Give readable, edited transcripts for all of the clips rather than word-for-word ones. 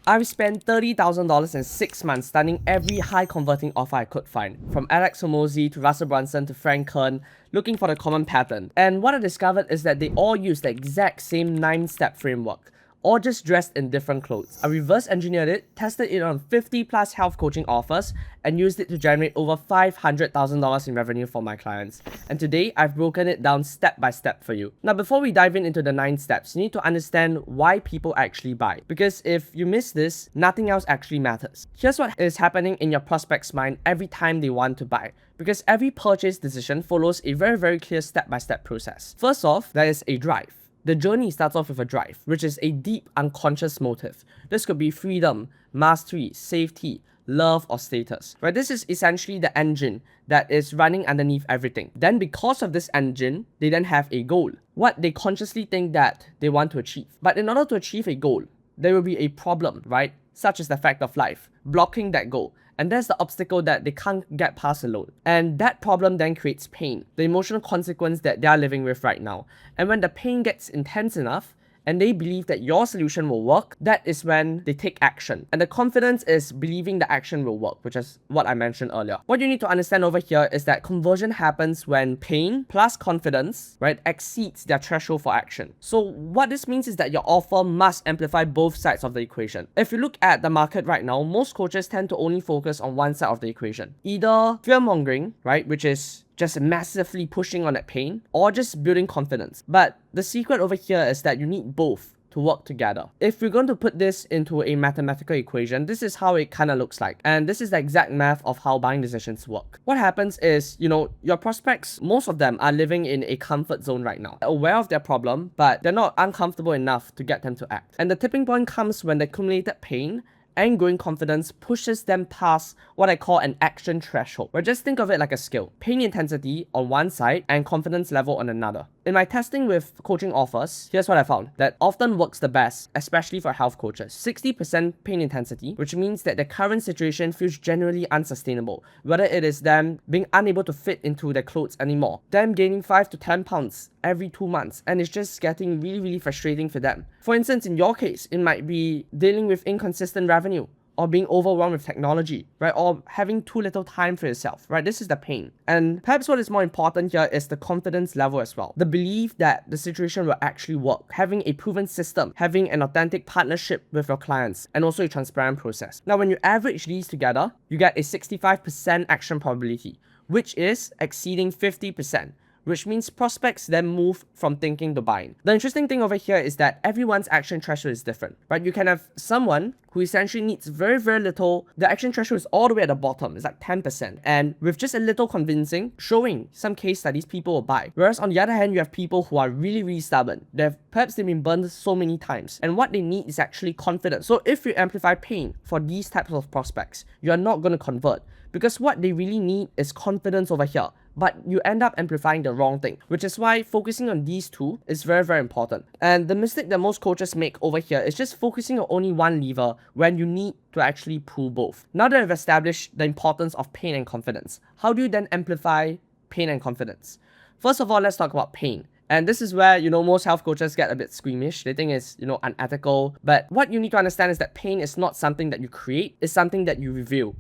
I've spent $30,000 in 6 months studying every high converting offer I could find, from Alex Hormozi to Russell Brunson to Frank Kern, looking for the common pattern. And what I discovered is that they all use the exact same 9-step framework, or just dressed in different clothes. I reverse engineered it, tested it on 50 plus health coaching offers, and used it to generate over $500,000 in revenue for my clients. And today, I've broken it down step by step for you. Now, before we dive into the 9 steps, you need to understand why people actually buy. Because if you miss this, nothing else actually matters. Here's what is happening in your prospect's mind every time they want to buy. Because every purchase decision follows a very clear step-by-step process. First off, there is a drive. The journey starts off with a drive, which is a deep unconscious motive. This could be freedom, mastery, safety, love, or status. Right? This is essentially the engine that is running underneath everything. Then because of this engine, they then have a goal. What they consciously think that they want to achieve. But in order to achieve a goal, there will be a problem, right? Such as the fact of life, blocking that goal. And that's the obstacle that they can't get past alone. And that problem then creates pain, the emotional consequence that they are living with right now. And when the pain gets intense enough, and they believe that your solution will work, that is when they take action. And the confidence is believing the action will work, which is what I mentioned earlier. What you need to understand over here is that conversion happens when pain plus confidence, right, exceeds their threshold for action. So what this means is that your offer must amplify both sides of the equation. If you look at the market right now, most coaches tend to only focus on one side of the equation. Either fear-mongering, right, which is just massively pushing on that pain, or just building confidence. But the secret over here is that you need both to work together. If we're going to put this into a mathematical equation, this is how it kind of looks like. And this is the exact math of how buying decisions work. What happens is, your prospects, most of them are living in a comfort zone right now, aware of their problem, but they're not uncomfortable enough to get them to act. And the tipping point comes when the accumulated pain and growing confidence pushes them past what I call an action threshold. Where just think of it like a scale. Pain intensity on one side and confidence level on another. In my testing with coaching offers, here's what I found that often works the best, especially for health coaches. 60% pain intensity, which means that the current situation feels generally unsustainable. Whether it is them being unable to fit into their clothes anymore, them gaining 5 to 10 pounds every 2 months, and it's just getting really frustrating for them. For instance, in your case, it might be dealing with inconsistent revenue, or being overwhelmed with technology, right? Or having too little time for yourself, right? This is the pain. And perhaps what is more important here is the confidence level as well. The belief that the situation will actually work, having a proven system, having an authentic partnership with your clients, and also a transparent process. Now, when you average these together, you get a 65% action probability, which is exceeding 50%. Which means prospects then move from thinking to buying. The interesting thing over here is that everyone's action threshold is different, right? You can have someone who essentially needs very little. The action threshold is all the way at the bottom. It's like 10%. And with just a little convincing, showing some case studies, people will buy. Whereas on the other hand, you have people who are really stubborn. Perhaps they've been burned so many times. And what they need is actually confidence. So if you amplify pain for these types of prospects, you are not going to convert. Because what they really need is confidence over here. But you end up amplifying the wrong thing, which is why focusing on these two is very important. And the mistake that most coaches make over here is just focusing on only one lever when you need to actually pull both. Now that I've established the importance of pain and confidence, how do you then amplify pain and confidence? First of all, let's talk about pain. And this is where, most health coaches get a bit squeamish. They think it's, unethical. But what you need to understand is that pain is not something that you create, it's something that you reveal.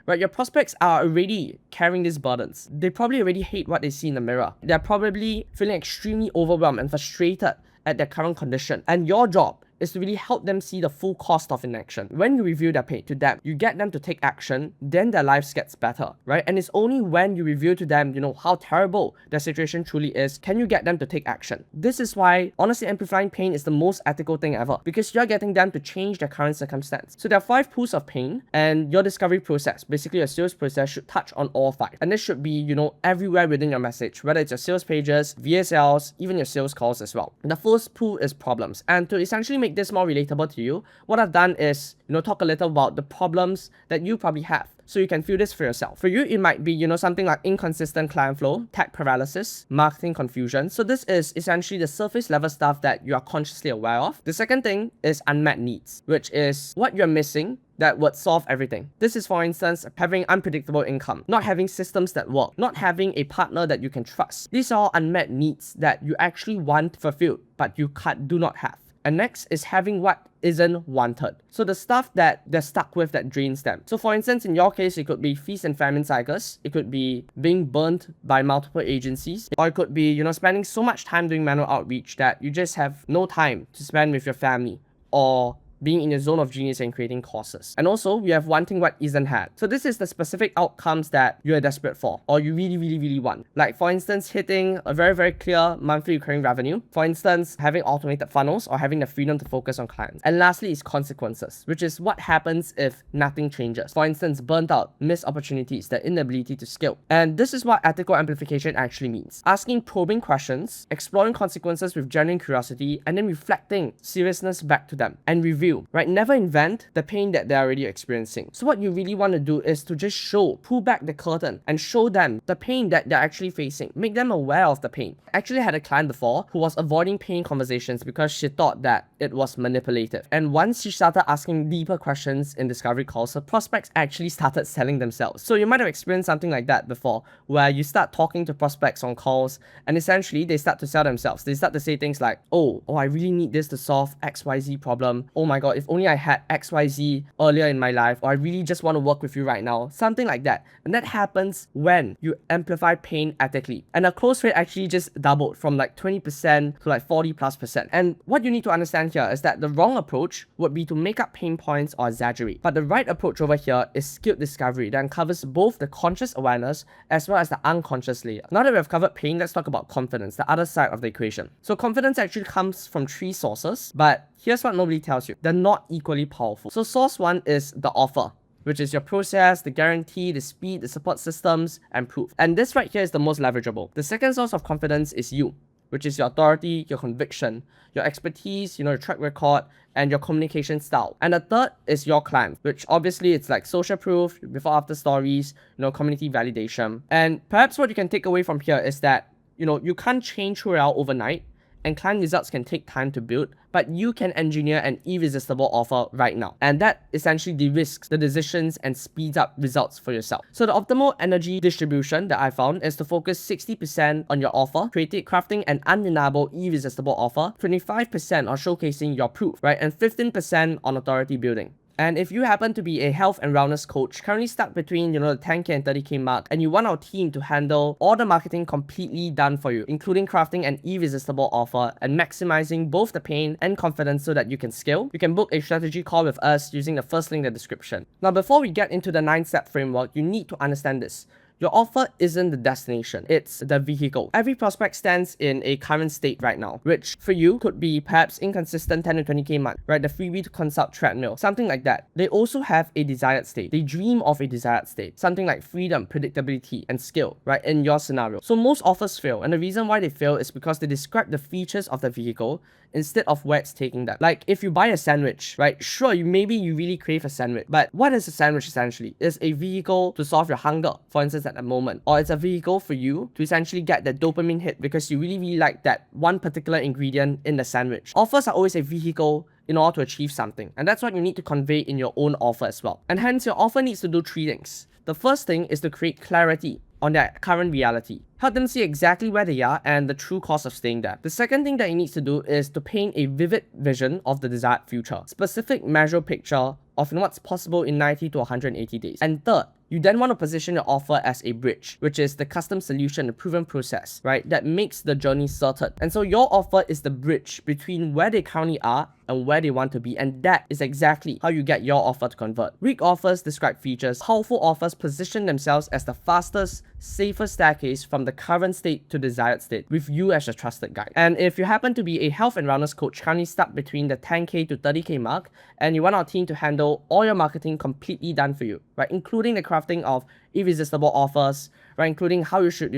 Right, your prospects are already carrying these burdens. They probably already hate what they see in the mirror. They're probably feeling extremely overwhelmed and frustrated at their current condition. And your job is to really help them see the full cost of inaction. When you reveal their pain to them, you get them to take action, then their lives gets better, right? And it's only when you reveal to them, how terrible their situation truly is, can you get them to take action. This is why, honestly, amplifying pain is the most ethical thing ever, because you're getting them to change their current circumstance. So there are 5 pools of pain, and your discovery process, basically your sales process, should touch on all 5. And this should be, everywhere within your message, whether it's your sales pages, VSLs, even your sales calls as well. And the first pool is problems. And to essentially make this more relatable to you, what I've done is, talk a little about the problems that you probably have, so you can feel this for yourself. For you, it might be, something like inconsistent client flow, tech paralysis, marketing confusion. So this is essentially the surface level stuff that you are consciously aware of. The second thing is unmet needs, which is what you're missing that would solve everything. This is, for instance, having unpredictable income, not having systems that work, not having a partner that you can trust. These are all unmet needs that you actually want fulfilled, but you do not have. And next is having what isn't wanted. So the stuff that they're stuck with that drains them. So for instance, in your case, it could be feast and famine cycles. It could be being burnt by multiple agencies. Or it could be, spending so much time doing manual outreach that you just have no time to spend with your family. Or being in your zone of genius and creating courses. And also, we have wanting what isn't had. So this is the specific outcomes that you are desperate for, or you really, really, really want. Like for instance, hitting a very, very clear monthly recurring revenue. For instance, having automated funnels or having the freedom to focus on clients. And lastly is consequences, which is what happens if nothing changes. For instance, burnt out, missed opportunities, the inability to scale. And this is what ethical amplification actually means. Asking probing questions, exploring consequences with genuine curiosity, and then reflecting seriousness back to them and review. Right? Never invent the pain that they're already experiencing. So what you really want to do is to just pull back the curtain and show them the pain that they're actually facing. Make them aware of the pain. I actually had a client before who was avoiding pain conversations because she thought that it was manipulative. And once she started asking deeper questions in discovery calls, her prospects actually started selling themselves. So you might have experienced something like that before, where you start talking to prospects on calls and essentially they start to sell themselves. They start to say things like, oh, I really need this to solve XYZ problem. Oh my God, if only I had XYZ earlier in my life, or I really just want to work with you right now. Something like that. And that happens when you amplify pain ethically. And our close rate actually just doubled from like 20% to like 40+%. And what you need to understand here is that the wrong approach would be to make up pain points or exaggerate. But the right approach over here is skilled discovery that uncovers both the conscious awareness as well as the unconscious layer. Now that we have covered pain, let's talk about confidence, the other side of the equation. So confidence actually comes from 3 sources, but here's what nobody tells you. They're not equally powerful. So source 1 is the offer, which is your process, the guarantee, the speed, the support systems, and proof. And this right here is the most leverageable. The second source of confidence is you, which is your authority, your conviction, your expertise, your track record, and your communication style. And the third is your client, which obviously it's like social proof, before after stories, community validation. And perhaps what you can take away from here is that, you can't change who you are overnight, and client results can take time to build, but you can engineer an irresistible offer right now. And that essentially de-risks the decisions and speeds up results for yourself. So the optimal energy distribution that I found is to focus 60% on your offer, crafting an undeniable, irresistible offer, 25% on showcasing your proof, right? And 15% on authority building. And if you happen to be a health and wellness coach, currently stuck between, the 10K and 30K mark, and you want our team to handle all the marketing completely done for you, including crafting an irresistible offer and maximizing both the pain and confidence so that you can scale, you can book a strategy call with us using the first link in the description. Now, before we get into the 9-step framework, you need to understand this. Your offer isn't the destination, it's the vehicle. Every prospect stands in a current state right now, which for you could be perhaps inconsistent 10 to 20K month, right? The freebie to consult treadmill, something like that. They also have a desired state. They dream of a desired state, something like freedom, predictability, and skill, right? In your scenario. So most offers fail, and the reason why they fail is because they describe the features of the vehicle instead of where it's taking them. Like if you buy a sandwich, right? Sure, maybe you really crave a sandwich, but what is a sandwich essentially? It's a vehicle to solve your hunger, for instance, at the moment, or it's a vehicle for you to essentially get that dopamine hit because you really, really like that one particular ingredient in the sandwich. Offers are always a vehicle in order to achieve something, and that's what you need to convey in your own offer as well. And hence, your offer needs to do 3 things. The first thing is to create clarity on their current reality. Help them see exactly where they are and the true cost of staying there. The second thing that you need to do is to paint a vivid vision of the desired future. Specific measurable picture of what's possible in 90 to 180 days. And third, you then want to position your offer as a bridge, which is the custom solution, the proven process, right? That makes the journey certain. And so your offer is the bridge between where they currently are and where they want to be. And that is exactly how you get your offer to convert. Weak offers describe features. Powerful offers position themselves as the fastest, safest staircase from the current state to desired state with you as a trusted guide. And if you happen to be a health and wellness coach currently stuck between the 10K to 30K mark, and you want our team to handle all your marketing completely done for you, right? Including the crafting of irresistible offers, right? Including how you should,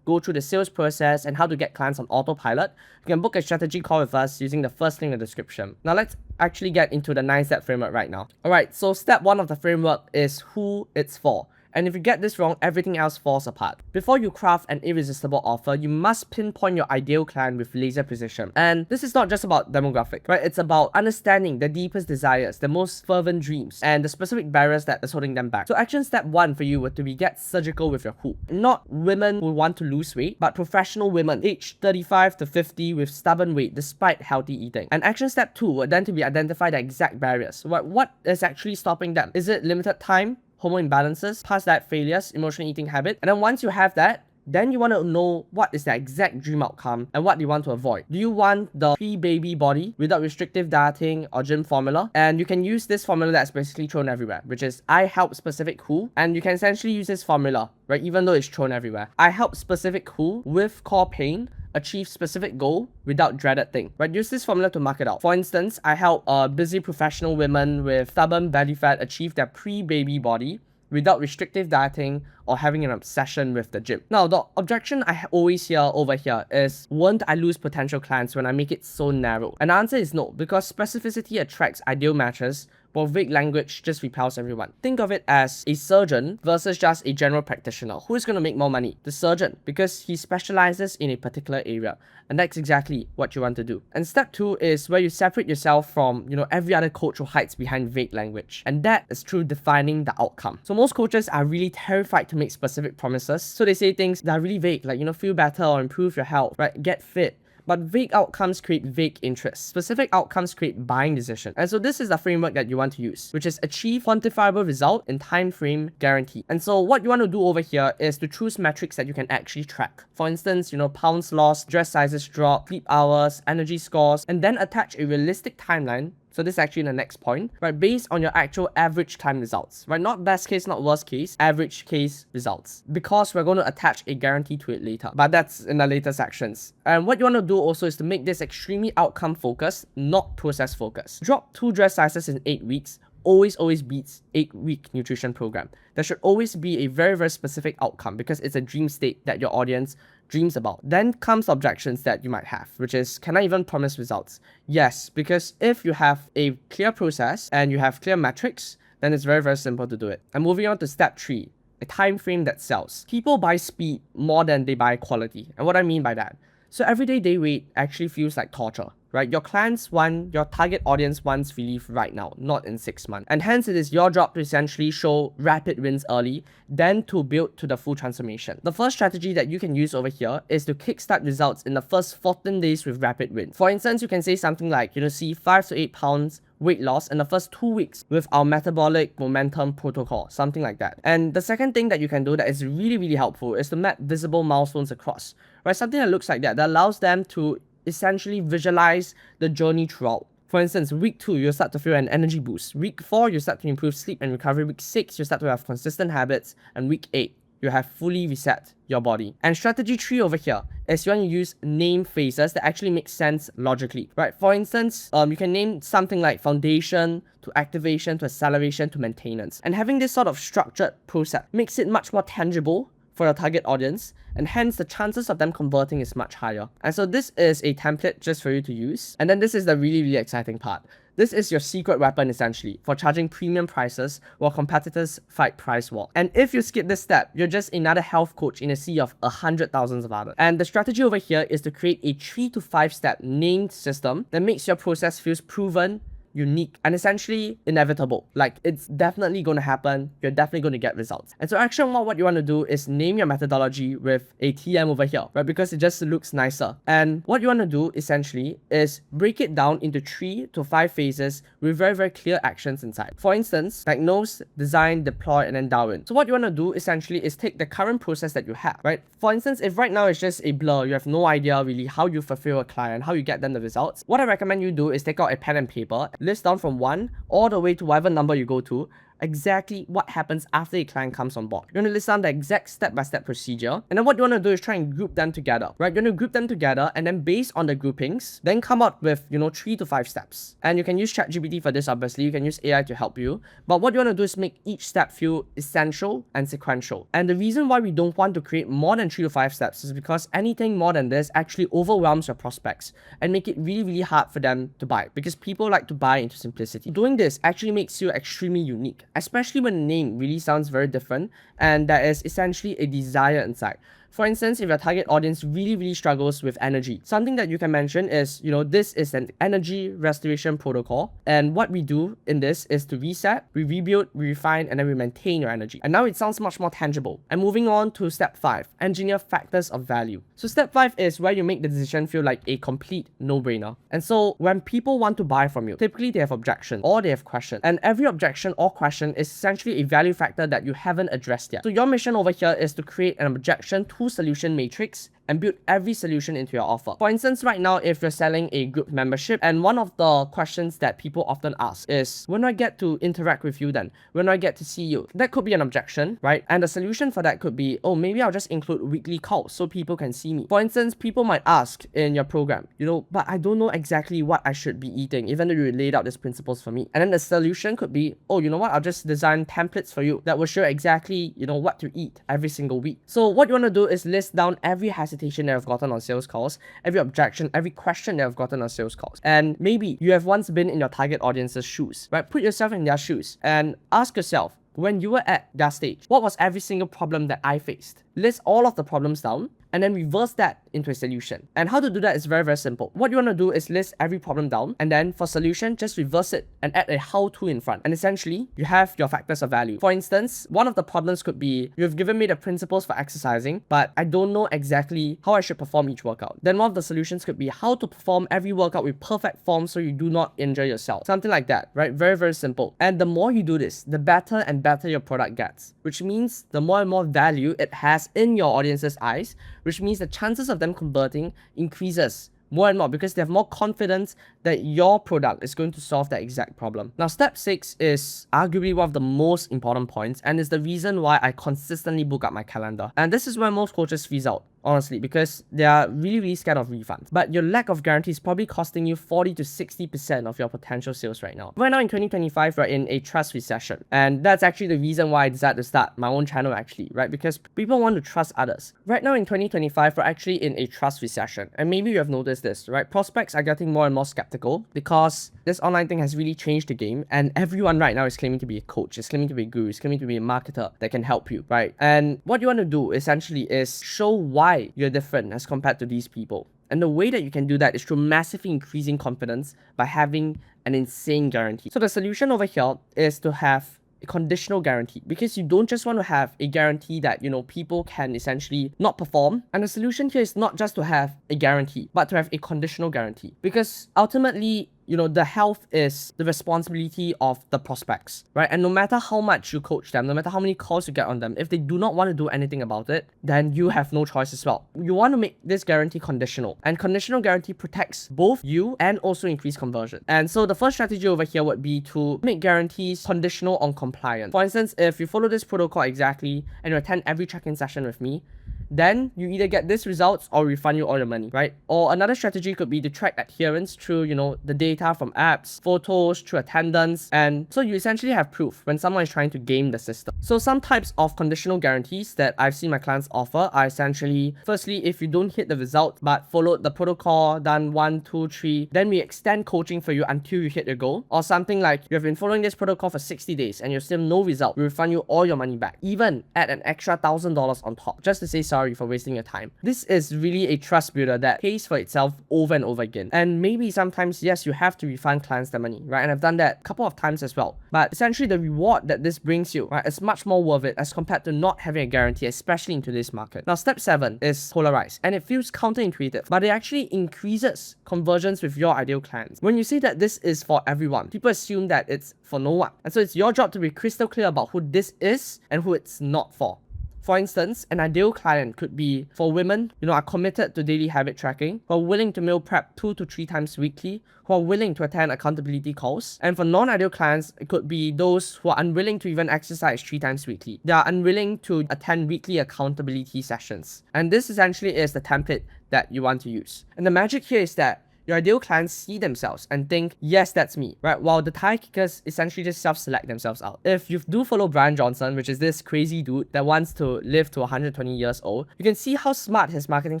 go through the sales process and how to get clients on autopilot, you can book a strategy call with us using the first link in the description. Now let's actually get into the 9-step framework right now. Alright, so step 1 of the framework is who it's for. And if you get this wrong, everything else falls apart. Before you craft an irresistible offer, you must pinpoint your ideal client with laser precision. And this is not just about demographic, right? It's about understanding their deepest desires, their most fervent dreams, and the specific barriers that is holding them back. So action step 1 for you would to be get surgical with your who. Not women who want to lose weight, but professional women aged 35 to 50 with stubborn weight despite healthy eating. And action step 2 would then to be identify the exact barriers. What is actually stopping them? Is it limited time, hormone imbalances, past diet failures, emotional eating habit? And then once you have that, then you want to know what is the exact dream outcome and what do you want to avoid. Do you want the pre-baby body without restrictive dieting or gym formula? And you can use this formula that's basically thrown everywhere, which is I help specific who, and you can essentially use this formula, right? Even though it's thrown everywhere. I help specific who with core pain achieve specific goal without dreaded thing, right? Use this formula to mark it out. For instance, I help busy professional women with stubborn belly fat achieve their pre-baby body without restrictive dieting or having an obsession with the gym. Now, the objection I always hear over here is, won't I lose potential clients when I make it so narrow? And the answer is no, because specificity attracts ideal matches, while vague language just repels everyone. Think of it as a surgeon versus just a general practitioner. Who is going to make more money? The surgeon, because he specializes in a particular area. And that's exactly what you want to do. And step 2 is where you separate yourself from, every other coach who hides behind vague language. And that is through defining the outcome. So most coaches are really terrified to make specific promises. So they say things that are really vague, like, feel better or improve your health, right? Get fit. But vague outcomes create vague interests. Specific outcomes create buying decision. And so this is the framework that you want to use, which is achieve quantifiable result in time frame guarantee. And so what you want to do over here is to choose metrics that you can actually track. For instance, pounds lost, dress sizes drop, sleep hours, energy scores, and then attach a realistic timeline. So this is actually the next point, right? Based on your actual average time results, right? Not best case, not worst case, average case results. Because we're going to attach a guarantee to it later. But that's in the later sections. And what you want to do also is to make this extremely outcome focused, not process focused. Drop 2 dress sizes in 8 weeks. Always beats 8-week nutrition program. There should always be a very, very specific outcome because it's a dream state that your audience dreams about. Then comes objections that you might have, which is, can I even promise results? Yes, because if you have a clear process and you have clear metrics, then it's very, very simple to do it. And moving on to step 3, a time frame that sells. People buy speed more than they buy quality. And what I mean by that? So everyday day weight actually feels like torture, right? Your clients want, your target audience wants relief right now, not in 6 months. And hence it is your job to essentially show rapid wins early, then to build to the full transformation. The first strategy that you can use over here is to kickstart results in the first 14 days with rapid wins. For instance, you can say something like, see 5 to 8 pounds weight loss in the first 2 weeks with our metabolic momentum protocol, something like that. And the second thing that you can do that is really, really helpful is to map visible milestones across, right? Something that looks like that allows them to essentially visualize the journey throughout. For instance, week 2, you'll start to feel an energy boost. Week 4, you start to improve sleep and recovery. Week 6, you start to have consistent habits. And week 8, you have fully reset your body. And strategy 3 over here is you want to use name phases that actually make sense logically, right? For instance, you can name something like foundation to activation to acceleration to maintenance. And having this sort of structured process makes it much more tangible for your target audience, and hence the chances of them converting is much higher. And so this is a template just for you to use. And then this is the really, really exciting part. This is your secret weapon essentially for charging premium prices while competitors fight price war. And if you skip this step, you're just another health coach in a sea of 100,000 of others. And the strategy over here is to create a 3 to 5 step named system that makes your process feels proven, unique, and essentially inevitable. Like, it's definitely going to happen. You're definitely going to get results. And so action 1, what you want to do is name your methodology with a TM over here, right? Because it just looks nicer. And what you want to do essentially is break it down into 3 to 5 phases with very, very clear actions inside. For instance, diagnose, design, deploy, and then Darwin. So what you want to do essentially is take the current process that you have, right? For instance, if right now it's just a blur, you have no idea really how you fulfill a client, how you get them the results, what I recommend you do is take out a pen and paper, list down from 1 all the way to whatever number you go to, exactly what happens after a client comes on board. You're going to list down the exact step-by-step procedure, and then what you want to do is try and group them together, right? You're going to group them together, and then based on the groupings, then come up with, 3 to 5 steps. And you can use ChatGPT for this, obviously. You can use AI to help you. But what you want to do is make each step feel essential and sequential. And the reason why we don't want to create more than 3 to 5 steps is because anything more than this actually overwhelms your prospects and make it really, really hard for them to buy, because people like to buy into simplicity. Doing this actually makes you extremely unique. especially when the name really sounds very different and there is essentially a desire inside. For instance, if your target audience really struggles with energy, something that you can mention is, this is an energy restoration protocol. And what we do in this is to reset, we rebuild, we refine, and then we maintain your energy. And now it sounds much more tangible. And moving on to step 5, engineer factors of value. So step 5 is where you make the decision feel like a complete no-brainer. And so when people want to buy from you, typically they have objections or they have questions. And every objection or question is essentially a value factor that you haven't addressed yet. So your mission over here is to create an objection to solution matrix and build every solution into your offer. For instance, right now, if you're selling a group membership, and one of the questions that people often ask is, when do I get to interact with you then? When do I get to see you? That could be an objection, right? And the solution for that could be, oh, maybe I'll just include weekly calls so people can see me. For instance, people might ask in your program, but I don't know exactly what I should be eating, even though you laid out these principles for me. And then the solution could be, oh, you know what? I'll just design templates for you that will show exactly, what to eat every single week. So what you want to do is list down every hesitation that I've gotten on sales calls, every objection, every question that I've gotten on sales calls. And maybe you have once been in your target audience's shoes, right? Put yourself in their shoes and ask yourself, when you were at that stage, what was every single problem that I faced? List all of the problems down and then reverse that into a solution. And how to do that is very simple. What you want to do is list every problem down, and then for solution, just reverse it and add a how-to in front. And essentially, you have your factors of value. For instance, one of the problems could be, you've given me the principles for exercising, but I don't know exactly how I should perform each workout. Then one of the solutions could be how to perform every workout with perfect form so you do not injure yourself. Something like that, right? Very simple. And the more you do this, the better and better your product gets, which means the more and more value it has in your audience's eyes, which means the chances of them converting increases more and more because they have more confidence that your product is going to solve that exact problem. Now, step 6 is arguably one of the most important points, and is the reason why I consistently book up my calendar. And this is where most coaches freeze out, honestly, because they are really scared of refunds. But your lack of guarantee is probably costing you 40 to 60% of your potential sales right now. Right now in 2025, we're in a trust recession. And that's actually the reason why I decided to start my own channel actually, right? Because people want to trust others. Right now in 2025, we're actually in a trust recession. And maybe you have noticed this, right? Prospects are getting more and more skeptical because this online thing has really changed the game. And everyone right now is claiming to be a coach, is claiming to be a guru, is claiming to be a marketer that can help you, right? And what you want to do essentially is show why you're different as compared to these people. And the way that you can do that is through massively increasing confidence by having an insane guarantee. So the solution over here is to have a conditional guarantee, because you don't just want to have a guarantee that, people can essentially not perform. And the solution here is not just to have a guarantee, but to have a conditional guarantee, because ultimately, the health is the responsibility of the prospects, right? And no matter how much you coach them, no matter how many calls you get on them, if they do not want to do anything about it, then you have no choice as well. You want to make this guarantee conditional, and conditional guarantee protects both you and also increase conversion. And so the first strategy over here would be to make guarantees conditional on compliance. For instance, if you follow this protocol exactly and you attend every check-in session with me, then you either get these results or refund you all your money, right? Or another strategy could be to track adherence through, the data from apps, photos, through attendance. And so you essentially have proof when someone is trying to game the system. So some types of conditional guarantees that I've seen my clients offer are essentially, firstly, if you don't hit the result but followed the protocol, done 1, 2, 3, then we extend coaching for you until you hit your goal. Or something like, you have been following this protocol for 60 days and you're still no result, we refund you all your money back, even add an extra $1,000 on top, just to say sorry for wasting your time. This is really a trust builder that pays for itself over and over again. And maybe sometimes, yes, you have to refund clients their money, right? And I've done that a couple of times as well. But essentially the reward that this brings you, right, is much more worth it as compared to not having a guarantee, especially in today's market. Now, step 7 is Polarize. And it feels counterintuitive, but it actually increases conversions with your ideal clients. When you say that this is for everyone, people assume that it's for no one. And so it's your job to be crystal clear about who this is and who it's not for. For instance, an ideal client could be for women, are committed to daily habit tracking, who are willing to meal prep 2 to 3 times weekly, who are willing to attend accountability calls. And for non-ideal clients, it could be those who are unwilling to even exercise 3 times weekly. They are unwilling to attend weekly accountability sessions. And this essentially is the template that you want to use. And the magic here is that your ideal clients see themselves and think, yes, that's me, right? While the tire kickers essentially just self-select themselves out. If you do follow Brian Johnson, which is this crazy dude that wants to live to 120 years old, you can see how smart his marketing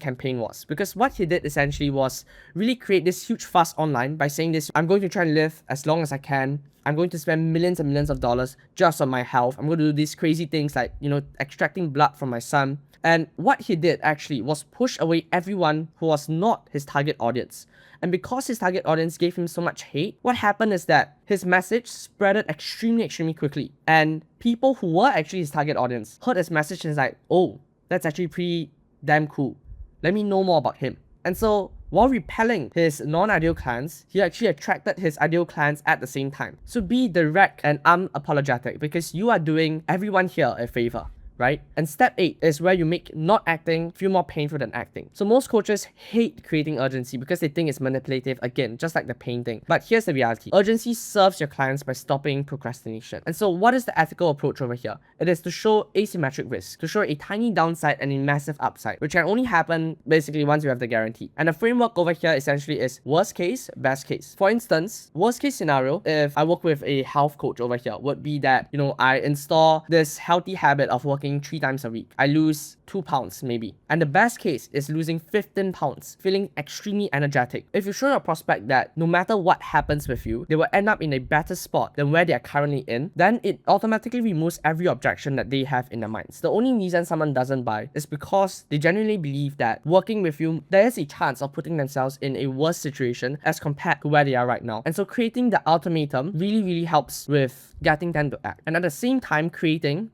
campaign was. Because what he did essentially was really create this huge fuss online by saying this, I'm going to try and live as long as I can I'm going to spend millions and millions of dollars just on my health. I'm going to do these crazy things like, extracting blood from my son. And what he did actually was push away everyone who was not his target audience. And because his target audience gave him so much hate, what happened is that his message spreaded extremely quickly. And people who were actually his target audience heard his message and was like, oh, that's actually pretty damn cool. Let me know more about him. And so, while repelling his non-ideal clients, he actually attracted his ideal clients at the same time. So be direct and unapologetic, because you are doing everyone here a favor, right? And step 8 is where you make not acting feel more painful than acting. So most coaches hate creating urgency because they think it's manipulative, again, just like the painting. But here's the reality. Urgency serves your clients by stopping procrastination. And so what is the ethical approach over here? It is to show asymmetric risk, to show a tiny downside and a massive upside, which can only happen basically once you have the guarantee. And the framework over here essentially is worst case, best case. For instance, worst case scenario, if I work with a health coach over here, would be that, I install this healthy habit of working 3 times a week. I lose 2 pounds maybe. And the best case is losing 15 pounds, feeling extremely energetic. If you show your prospect that no matter what happens with you, they will end up in a better spot than where they are currently in, then it automatically removes every objection that they have in their minds. The only reason someone doesn't buy is because they genuinely believe that working with you, there is a chance of putting themselves in a worse situation as compared to where they are right now. And so creating the ultimatum really helps with getting them to act. And at the same time creating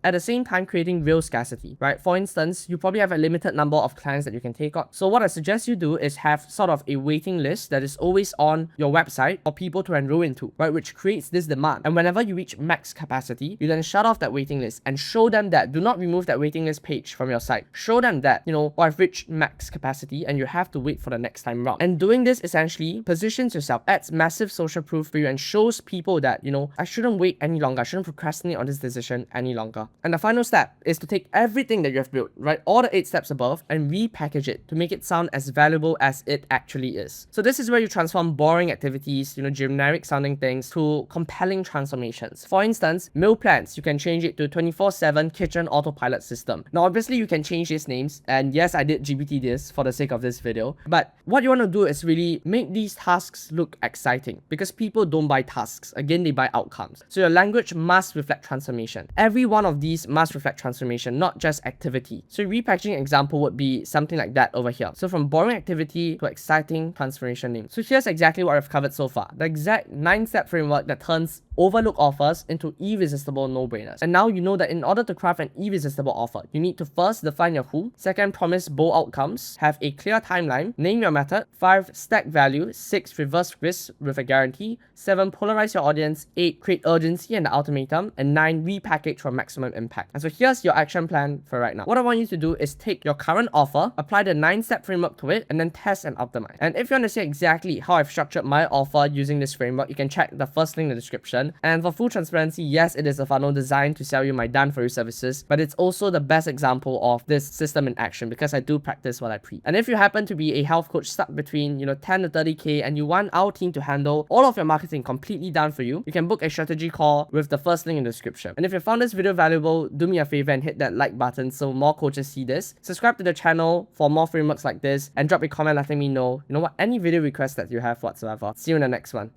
real scarcity, right? For instance, you probably have a limited number of clients that you can take on. So what I suggest you do is have sort of a waiting list that is always on your website for people to enroll into, right? Which creates this demand. And whenever you reach max capacity, you then shut off that waiting list and show them that, do not remove that waiting list page from your site. Show them that, I've reached max capacity and you have to wait for the next time round. And doing this essentially positions yourself, adds massive social proof for you and shows people that, I shouldn't wait any longer. I shouldn't procrastinate on this decision any longer. And the final step is to take everything that you have built, right, all the 8 steps above, and repackage it to make it sound as valuable as it actually is. So this is where you transform boring activities, generic sounding things, to compelling transformations. For instance, meal plans, you can change it to 24/7 kitchen autopilot system. Now obviously you can change these names, and yes, I did GPT this for the sake of this video, but what you want to do is really make these tasks look exciting, because people don't buy tasks. Again, they buy outcomes. So your language must reflect transformation. Every one of these must reflect transformation, not just activity. So repackaging example would be something like that over here. So from boring activity to exciting transformation name. So here's exactly what I've covered so far. The exact 9-step framework that turns overlooked offers into irresistible no-brainers. And now you know that in order to craft an irresistible offer, you need to first define your who, second promise bold outcomes, have a clear timeline, name your method, 5 stack value, 6 reverse risk with a guarantee, 7 polarize your audience, 8 create urgency and the ultimatum, and 9 repackage for maximum impact. And so here's your action plan for right now. What I want you to do is take your current offer, apply the 9-step framework to it, and then test and optimize. And if you want to see exactly how I've structured my offer using this framework, you can check the first link in the description. And for full transparency, yes, it is a funnel designed to sell you my done-for-you services, but it's also the best example of this system in action because I do practice what I preach. And if you happen to be a health coach stuck between 10 to 30k and you want our team to handle all of your marketing completely done for you, you can book a strategy call with the first link in the description. And if you found this video valuable, do me a favor and hit that like button so more coaches see this. Subscribe to the channel for more frameworks like this and drop a comment letting me know, any video requests that you have whatsoever. See you in the next one.